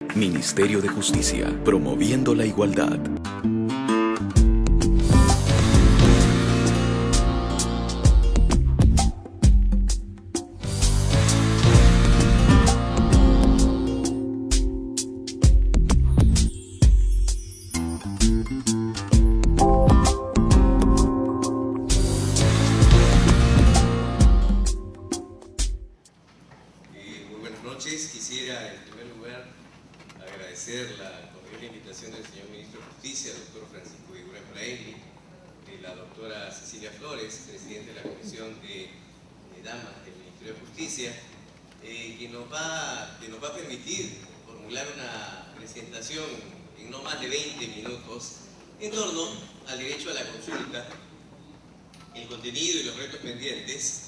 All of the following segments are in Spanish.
Ministerio de Justicia, promoviendo la igualdad. Muy buenas noches. Quisiera en primer lugar agradecer la cordial invitación del señor Ministro de Justicia, doctor Francisco Eguiguren Fraile, de la doctora Cecilia Flores, presidente de la Comisión de Damas del Ministerio de Justicia, que nos va a permitir formular una presentación en no más de 20 minutos en torno al derecho a la consulta, el contenido y los retos pendientes,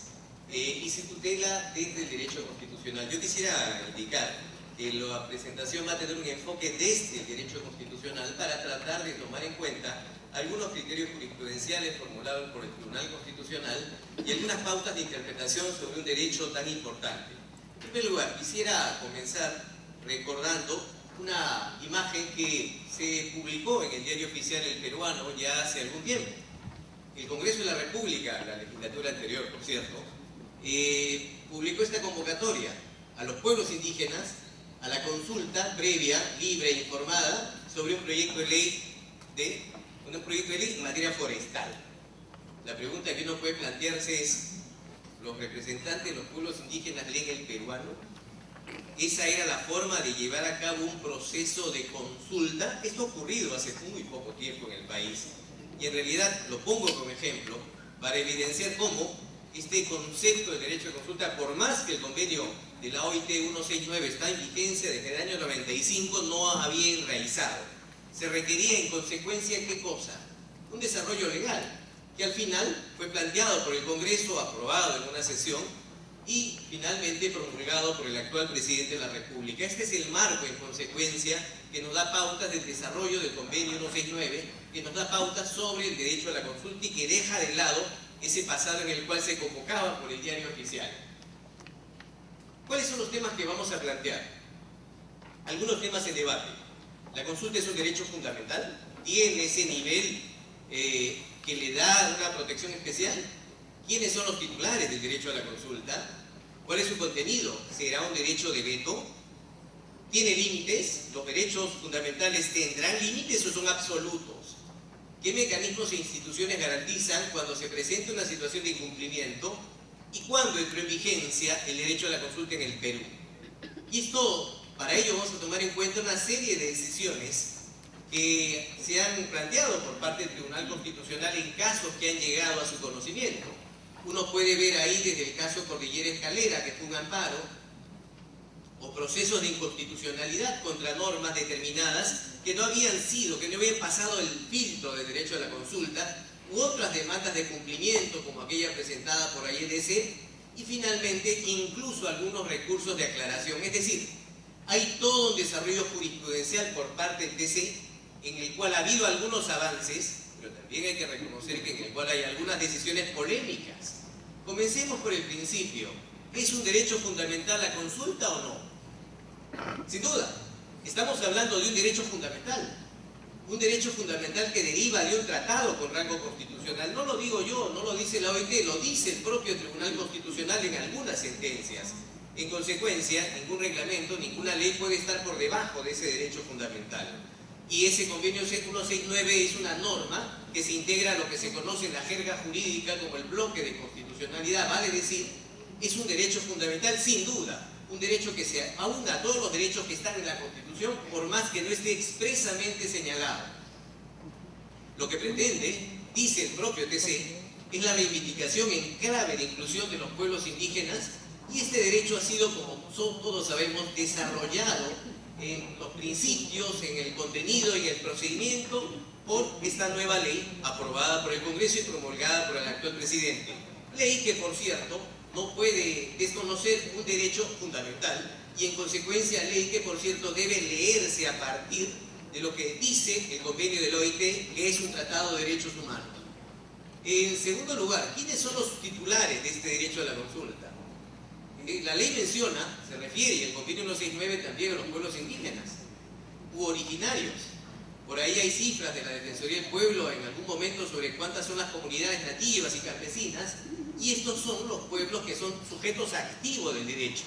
y se tutela desde el derecho constitucional. Yo quisiera indicar que la presentación va a tener un enfoque desde el derecho constitucional para tratar de tomar en cuenta algunos criterios jurisprudenciales formulados por el Tribunal Constitucional y algunas pautas de interpretación sobre un derecho tan importante. En primer lugar, quisiera comenzar recordando una imagen que se publicó en el diario oficial El Peruano ya hace algún tiempo. El Congreso de la República, la legislatura anterior, por cierto, publicó esta convocatoria a los pueblos indígenas a la consulta previa, libre e informada sobre un proyecto de ley en materia forestal. La pregunta que uno puede plantearse es: ¿los representantes de los pueblos indígenas leen el peruano? ¿Esa era la forma de llevar a cabo un proceso de consulta? Esto ha ocurrido hace muy poco tiempo en el país y en realidad lo pongo como ejemplo para evidenciar cómo este concepto de derecho de consulta, por más que el convenio de la OIT 169 está en vigencia desde el año 95, no había enraizado. Se requería en consecuencia, ¿qué cosa? Un desarrollo legal, que al final fue planteado por el Congreso, aprobado en una sesión y finalmente promulgado por el actual presidente de la República. Este es el marco, en consecuencia, que nos da pautas del desarrollo del convenio 169, que nos da pautas sobre el derecho a la consulta y que deja de lado ese pasado en el cual se convocaba por el diario oficial. ¿Cuáles son los temas que vamos a plantear? Algunos temas en debate. ¿La consulta es un derecho fundamental? ¿Tiene ese nivel que le da una protección especial? ¿Quiénes son los titulares del derecho a la consulta? ¿Cuál es su contenido? ¿Será un derecho de veto? ¿Tiene límites? ¿Los derechos fundamentales tendrán límites o son absolutos? ¿Qué mecanismos e instituciones garantizan cuando se presenta una situación de incumplimiento y cuándo entró en vigencia el derecho a la consulta en el Perú? Y esto, para ello vamos a tomar en cuenta una serie de decisiones que se han planteado por parte del Tribunal Constitucional en casos que han llegado a su conocimiento. Uno puede ver ahí desde el caso Cordillera Escalera, que fue un amparo, o procesos de inconstitucionalidad contra normas determinadas que no habían pasado el filtro del derecho a la consulta, u otras demandas de cumplimiento como aquella presentada por IEDC, y finalmente incluso algunos recursos de aclaración. Es decir, hay todo un desarrollo jurisprudencial por parte del TC en el cual ha habido algunos avances, pero también hay que reconocer que en el cual hay algunas decisiones polémicas. Comencemos por el principio. ¿Es un derecho fundamental la consulta o no? Sin duda, estamos hablando de un derecho fundamental que deriva de un tratado con rango constitucional. No lo digo yo, no lo dice la OIT, lo dice el propio Tribunal Constitucional en algunas sentencias. En consecuencia, ningún reglamento, ninguna ley puede estar por debajo de ese derecho fundamental. Y ese convenio 169 es una norma que se integra a lo que se conoce en la jerga jurídica como el bloque de constitucionalidad, vale decir, es un derecho fundamental sin duda. Un derecho que se aúna a todos los derechos que están en la Constitución, por más que no esté expresamente señalado. Lo que pretende, dice el propio TC, es la reivindicación en clave de inclusión de los pueblos indígenas, y este derecho ha sido, como todos sabemos, desarrollado en los principios, en el contenido y en el procedimiento por esta nueva ley aprobada por el Congreso y promulgada por el actual presidente. Ley que, por cierto, no puede desconocer un derecho fundamental y en consecuencia ley que, por cierto, debe leerse a partir de lo que dice el convenio del OIT, que es un tratado de derechos humanos. En segundo lugar, ¿quiénes son los titulares de este derecho a la consulta? La ley menciona, se refiere, y el convenio 169 también, a los pueblos indígenas. originarios. Por ahí hay cifras de la Defensoría del Pueblo en algún momento sobre cuántas son las comunidades nativas y campesinas, y estos son los pueblos que son sujetos activos del derecho.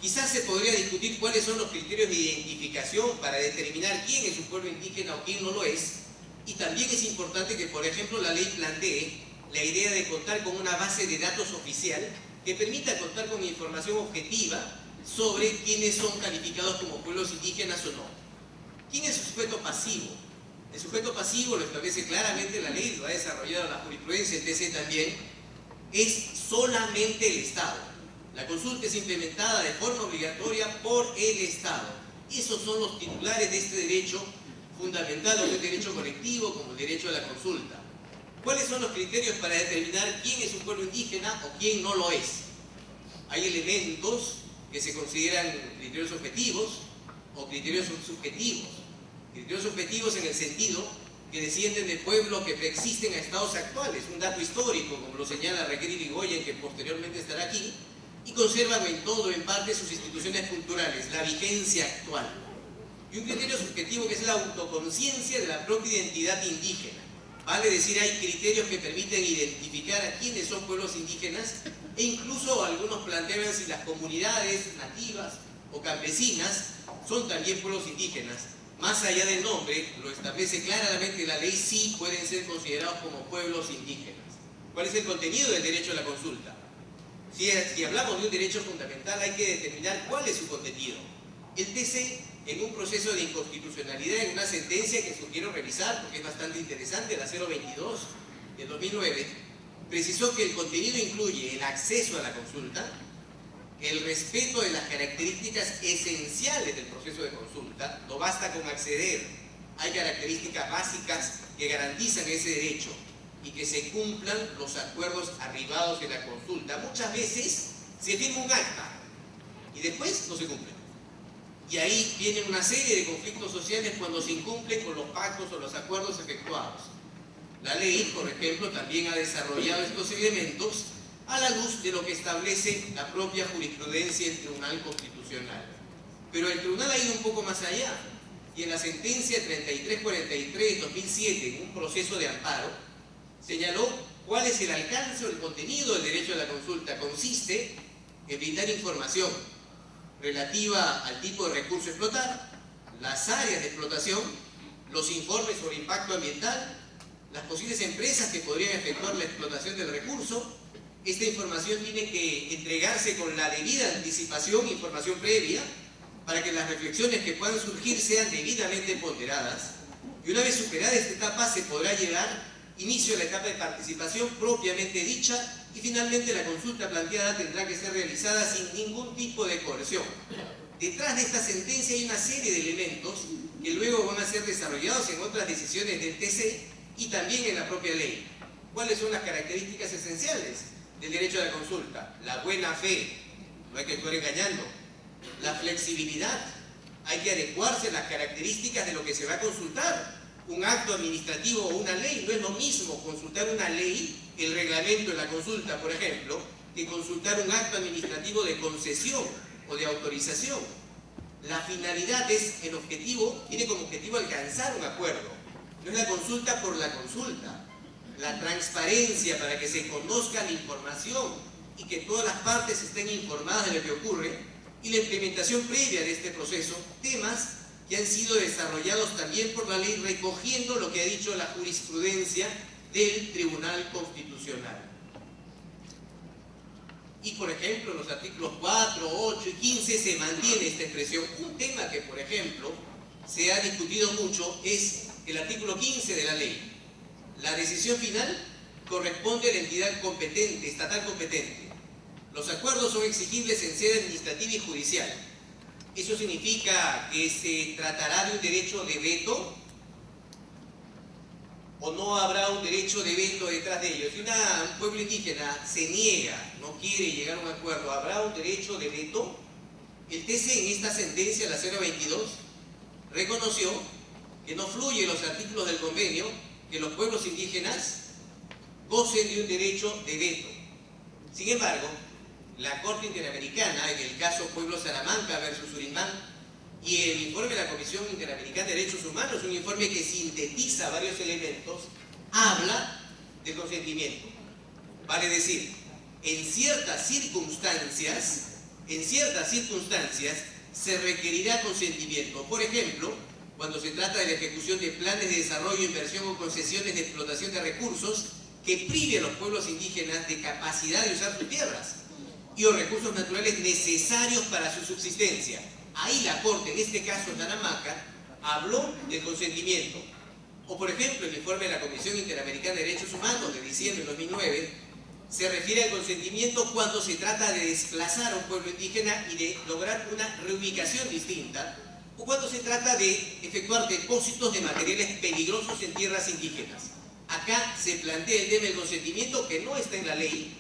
Quizás se podría discutir cuáles son los criterios de identificación para determinar quién es un pueblo indígena o quién no lo es, y también es importante que, por ejemplo, la ley plantee la idea de contar con una base de datos oficial que permita contar con información objetiva sobre quiénes son calificados como pueblos indígenas o no. ¿Quién es el sujeto pasivo? El sujeto pasivo lo establece claramente la ley, lo ha desarrollado la jurisprudencia, el TC también, es solamente el Estado. La consulta es implementada de forma obligatoria por el Estado. Esos son los titulares de este derecho fundamental, o de derecho colectivo, como el derecho a la consulta. ¿Cuáles son los criterios para determinar quién es un pueblo indígena o quién no lo es? Hay elementos que se consideran criterios objetivos o criterios subjetivos. Criterios objetivos en el sentido que descienden de pueblos que preexisten a estados actuales, un dato histórico, como lo señala Raquel Irigoyen, que posteriormente estará aquí, y conservan en todo o en parte sus instituciones culturales, la vigencia actual. Y un criterio subjetivo que es la autoconciencia de la propia identidad indígena. Vale decir, hay criterios que permiten identificar a quiénes son pueblos indígenas, e incluso algunos plantean si las comunidades nativas o campesinas son también pueblos indígenas. Más allá del nombre, lo establece claramente la ley, sí pueden ser considerados como pueblos indígenas. ¿Cuál es el contenido del derecho a la consulta? Si hablamos de un derecho fundamental, hay que determinar cuál es su contenido. El TC, en un proceso de inconstitucionalidad, en una sentencia que sugiero revisar porque es bastante interesante, la 022 del 2009, precisó que el contenido incluye el acceso a la consulta, el respeto de las características esenciales del proceso de consulta. No basta con acceder, hay características básicas que garantizan ese derecho y que se cumplan los acuerdos arribados en la consulta. Muchas veces se firma un acta y después no se cumple. Y ahí viene una serie de conflictos sociales cuando se incumplen con los pactos o los acuerdos efectuados. La ley, por ejemplo, también ha desarrollado estos elementos a la luz de lo que establece la propia jurisprudencia del Tribunal Constitucional. Pero el Tribunal ha ido un poco más allá, y en la sentencia 3343-2007, en un proceso de amparo, señaló cuál es el alcance o el contenido del derecho a la consulta. Consiste en brindar información relativa al tipo de recurso a explotar, las áreas de explotación, los informes sobre impacto ambiental, las posibles empresas que podrían efectuar la explotación del recurso. Esta información tiene que entregarse con la debida anticipación, información previa, para que las reflexiones que puedan surgir sean debidamente ponderadas. Y una vez superada esta etapa, se podrá llevar inicio a la etapa de participación propiamente dicha, y finalmente la consulta planteada tendrá que ser realizada sin ningún tipo de coerción. Detrás de esta sentencia hay una serie de elementos que luego van a ser desarrollados en otras decisiones del TC y también en la propia ley. ¿Cuáles son las características esenciales del derecho a la consulta? La buena fe, no hay que actuar engañando. La flexibilidad, hay que adecuarse a las características de lo que se va a consultar. Un acto administrativo o una ley, no es lo mismo consultar una ley, el reglamento de la consulta, por ejemplo, que consultar un acto administrativo de concesión o de autorización. La finalidad es el objetivo, tiene como objetivo alcanzar un acuerdo. No es la consulta por la consulta. La transparencia para que se conozca la información y que todas las partes estén informadas de lo que ocurre, y la implementación previa de este proceso, temas que han sido desarrollados también por la ley, recogiendo lo que ha dicho la jurisprudencia del Tribunal Constitucional. Y por ejemplo, en los artículos 4, 8 y 15 se mantiene esta expresión. Un tema que, por ejemplo, se ha discutido mucho es el artículo 15 de la ley. La decisión final corresponde a la entidad competente, estatal competente. Los acuerdos son exigibles en sede administrativa y judicial. Eso significa que se tratará de un derecho de veto o no habrá un derecho de veto detrás de ello. Si un pueblo indígena se niega, no quiere llegar a un acuerdo, ¿habrá un derecho de veto? El TC en esta sentencia, la 022, reconoció que no fluye los artículos del convenio que los pueblos indígenas gocen de un derecho de veto. Sin embargo, la Corte Interamericana, en el caso Pueblo Salamanca versus Surinam, Y el informe de la Comisión Interamericana de Derechos Humanos, un informe que sintetiza varios elementos, habla de consentimiento. Vale decir, en ciertas circunstancias se requerirá consentimiento. Por ejemplo, cuando se trata de la ejecución de planes de desarrollo, inversión o concesiones de explotación de recursos que prive a los pueblos indígenas de capacidad de usar sus tierras y los recursos naturales necesarios para su subsistencia. Ahí la Corte, en este caso Tanamaca, habló del consentimiento. O por ejemplo, el informe de la Comisión Interamericana de Derechos Humanos de diciembre de 2009 se refiere al consentimiento cuando se trata de desplazar a un pueblo indígena y de lograr una reubicación distinta, o cuando se trata de efectuar depósitos de materiales peligrosos en tierras indígenas. Acá se plantea el tema del consentimiento, que no está en la ley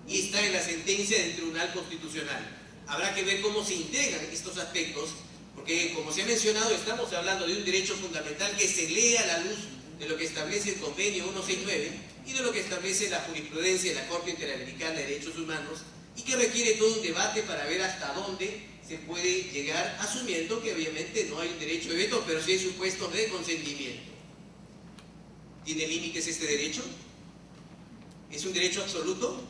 y está en la sentencia del Tribunal Constitucional. Habrá que ver cómo se integran estos aspectos, porque como se ha mencionado, estamos hablando de un derecho fundamental que se lee a la luz de lo que establece el Convenio 169 y de lo que establece la jurisprudencia de la Corte Interamericana de Derechos Humanos, y que requiere todo un debate para ver hasta dónde se puede llegar, asumiendo que obviamente no hay un derecho de veto, pero sí hay supuestos de consentimiento. ¿Tiene límites este derecho? ¿Es un derecho absoluto?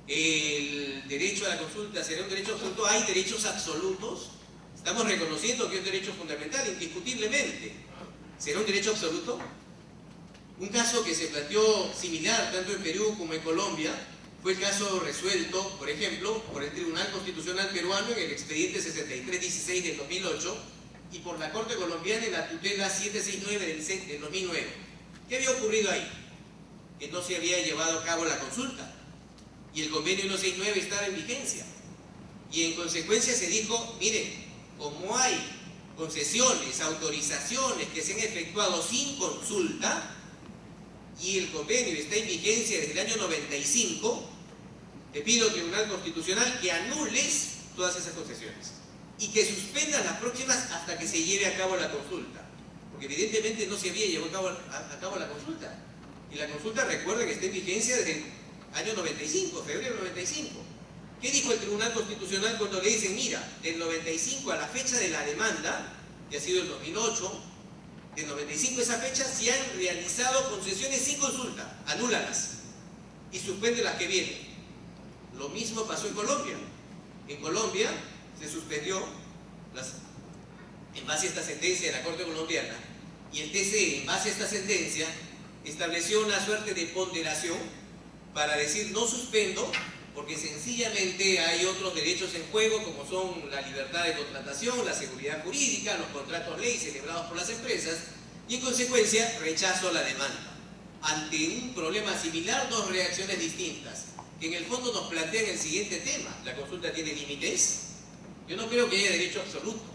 ¿El derecho a la consulta será un derecho absoluto? ¿Hay derechos absolutos? Estamos reconociendo que es un derecho fundamental, indiscutiblemente. ¿Será un derecho absoluto? Un caso que se planteó similar tanto en Perú como en Colombia fue el caso resuelto, por ejemplo, por el Tribunal Constitucional peruano en el expediente 6316 del 2008 y por la Corte colombiana en la tutela 769 del 2009. ¿Qué había ocurrido ahí? Que no se había llevado a cabo la consulta y el convenio 169 estaba en vigencia. Y en consecuencia se dijo, miren, como hay concesiones, autorizaciones que se han efectuado sin consulta y el convenio está en vigencia desde el año 95, te pido, Tribunal Constitucional, que anules todas esas concesiones y que suspendas las próximas hasta que se lleve a cabo la consulta, porque evidentemente no se había llevado a cabo la consulta, y la consulta, recuerda que está en vigencia desde el año 95, febrero 95. ¿Qué dijo el Tribunal Constitucional cuando le dicen, mira, del 95 a la fecha de la demanda, que ha sido el 2008, del 95 a esa fecha se han realizado concesiones sin consulta, anúlalas y suspende las que vienen? Lo mismo pasó en Colombia. En Colombia se suspendió en base a esta sentencia de la Corte colombiana, y el TC, en base a esta sentencia, estableció una suerte de ponderación para decir no suspendo, porque sencillamente hay otros derechos en juego, como son la libertad de contratación, la seguridad jurídica, los contratos ley celebrados por las empresas, y en consecuencia rechazo la demanda. Ante un problema similar, dos reacciones distintas, que en el fondo nos plantean el siguiente tema: ¿la consulta tiene límites? Yo no creo que haya derecho absoluto.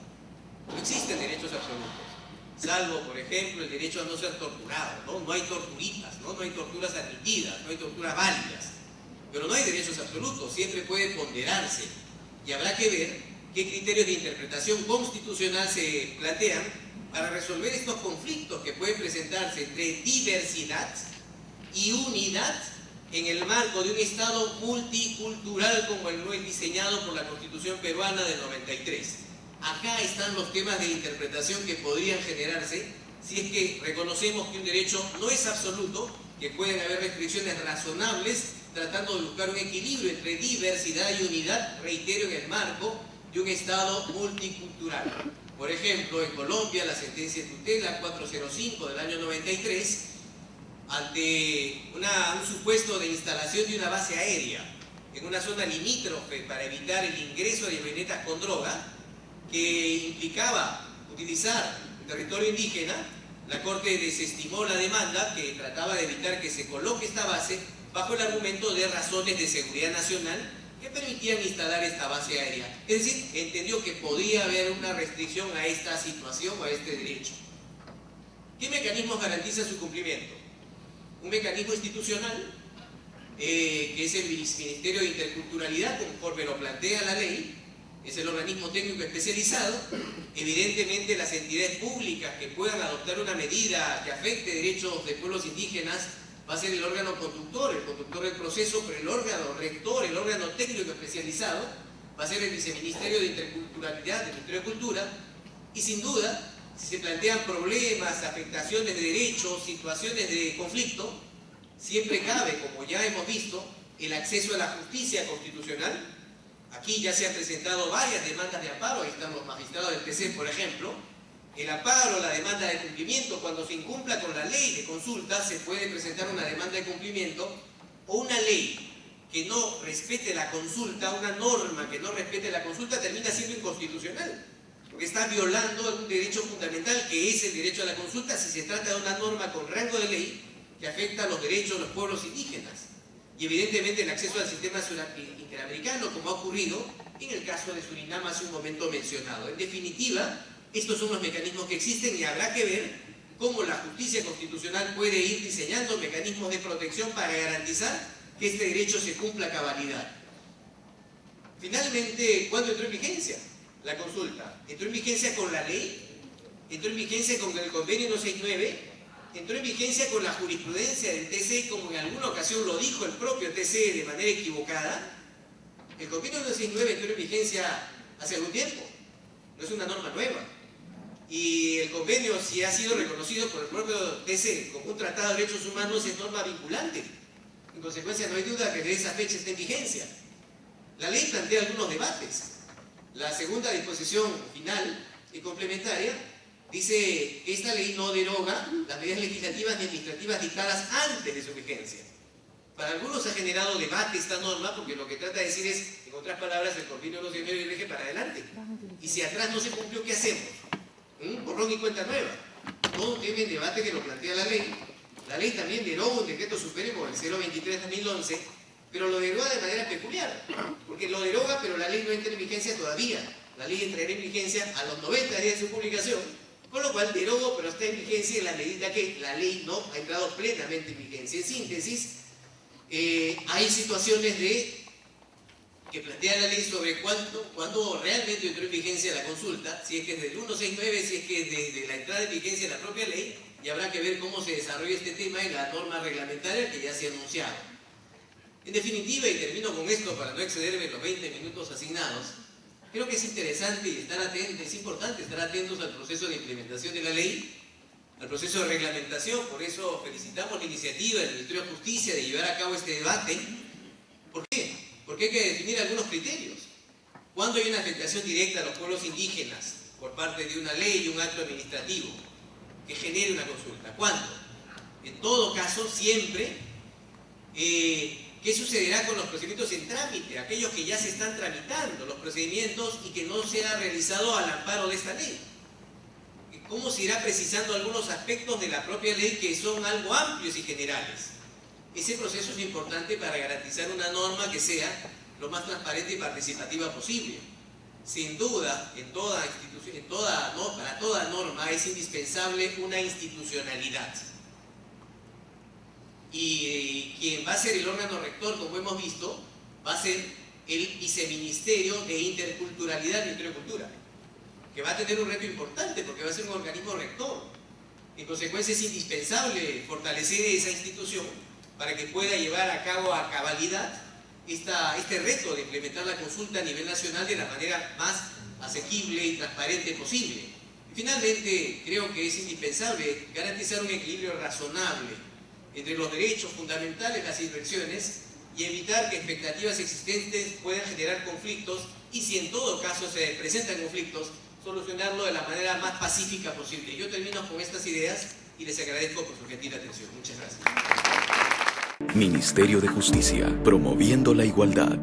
No existen derechos absolutos, salvo, por ejemplo, el derecho a no ser torturado, ¿no? No hay torturitas, ¿no? No hay torturas admitidas, no hay torturas válidas. Pero no hay derechos absolutos, siempre puede ponderarse, y habrá que ver qué criterios de interpretación constitucional se plantean para resolver estos conflictos que pueden presentarse entre diversidad y unidad en el marco de un Estado multicultural como el diseñado por la Constitución peruana del 93. Acá están los temas de interpretación que podrían generarse si es que reconocemos que un derecho no es absoluto, que pueden haber restricciones razonables, tratando de buscar un equilibrio entre diversidad y unidad, reitero, en el marco de un Estado multicultural. Por ejemplo, en Colombia, la sentencia de tutela 405 del año 93, ante un supuesto de instalación de una base aérea en una zona limítrofe para evitar el ingreso de avionetas con droga, que implicaba utilizar un territorio indígena, la Corte desestimó la demanda que trataba de evitar que se coloque esta base bajo el argumento de razones de seguridad nacional que permitían instalar esta base aérea. Es decir, entendió que podía haber una restricción a esta situación o a este derecho. ¿Qué mecanismos garantizan su cumplimiento? Un mecanismo institucional, que es el Ministerio de Interculturalidad, conforme lo plantea la ley, es el organismo técnico especializado. Evidentemente, las entidades públicas que puedan adoptar una medida que afecte derechos de pueblos indígenas va a ser el órgano conductor, el conductor del proceso, pero el órgano rector, el órgano técnico especializado, va a ser el Viceministerio de Interculturalidad del Ministerio de Cultura, y sin duda, si se plantean problemas, afectaciones de derechos, situaciones de conflicto, siempre cabe, como ya hemos visto, el acceso a la justicia constitucional. Aquí ya se han presentado varias demandas de amparo, ahí están los magistrados del TC, por ejemplo. El amparo, la demanda de cumplimiento, cuando se incumpla con la ley de consulta, se puede presentar una demanda de cumplimiento, o una ley que no respete la consulta, una norma que no respete la consulta, termina siendo inconstitucional, porque está violando un derecho fundamental que es el derecho a la consulta si se trata de una norma con rango de ley que afecta a los derechos de los pueblos indígenas. Y evidentemente el acceso al sistema interamericano, como ha ocurrido en el caso de Surinam hace un momento mencionado. En definitiva, estos son los mecanismos que existen y habrá que ver cómo la justicia constitucional puede ir diseñando mecanismos de protección para garantizar que este derecho se cumpla a cabalidad. Finalmente, ¿cuándo entró en vigencia la consulta? ¿Entró en vigencia con la ley? ¿Entró en vigencia con el convenio 169? ¿Entró en vigencia con la jurisprudencia del TC, como en alguna ocasión lo dijo el propio TC de manera equivocada? El convenio 169 entró en vigencia hace algún tiempo, no es una norma nueva. Y el convenio, si ha sido reconocido por el propio TC como un tratado de derechos humanos, es norma vinculante. En consecuencia, no hay duda que desde esa fecha está en vigencia. La ley plantea algunos debates. La segunda disposición final y complementaria dice que esta ley no deroga las medidas legislativas ni administrativas dictadas antes de su vigencia. Para algunos ha generado debate esta norma, porque lo que trata de decir es, en otras palabras, el convenio no se debe el eje para adelante. Y si atrás no se cumplió, ¿qué hacemos? Borrón y cuenta nueva. Todo tema en debate que lo plantea la ley. La ley también deroga un decreto supremo, el 023/2011, pero lo deroga de manera peculiar, porque lo deroga, pero la ley no entra en vigencia todavía. La ley entrará en vigencia a los 90 días de su publicación, con lo cual derogo, pero está en vigencia en la medida que la ley no ha entrado plenamente en vigencia. En síntesis, hay situaciones que plantea la ley sobre cuándo realmente entró en vigencia la consulta, si es que es del 169, si es que es desde la entrada en vigencia de la propia ley, y habrá que ver cómo se desarrolla este tema en la norma reglamentaria que ya se ha anunciado. En definitiva, y termino con esto para no excederme los 20 minutos asignados, creo que es interesante y es importante estar atentos al proceso de implementación de la ley, al proceso de reglamentación. Por eso felicitamos la iniciativa del Ministerio de Justicia de llevar a cabo este debate. ¿Por qué? Porque hay que definir algunos criterios. ¿Cuándo hay una afectación directa a los pueblos indígenas por parte de una ley y un acto administrativo que genere una consulta? ¿Cuándo? En todo caso, siempre, ¿qué sucederá con los procedimientos en trámite? Aquellos que ya se están tramitando, los procedimientos, y que no se ha realizado al amparo de esta ley. ¿Cómo se irá precisando algunos aspectos de la propia ley que son algo amplios y generales? Ese proceso es importante para garantizar una norma que sea lo más transparente y participativa posible. Sin duda, para toda norma es indispensable una institucionalidad. Y quien va a ser el órgano rector, como hemos visto, va a ser el Viceministerio de Interculturalidad y Ministerio de Cultura, que va a tener un reto importante porque va a ser un organismo rector. En consecuencia, es indispensable fortalecer esa institución para que pueda llevar a cabo a cabalidad este reto de implementar la consulta a nivel nacional de la manera más asequible y transparente posible. Y finalmente, creo que es indispensable garantizar un equilibrio razonable entre los derechos fundamentales, las inversiones, y evitar que expectativas existentes puedan generar conflictos, y si en todo caso se presentan conflictos, solucionarlo de la manera más pacífica posible. Yo termino con estas ideas y les agradezco por su gentil atención. Muchas gracias. Ministerio de Justicia, promoviendo la igualdad.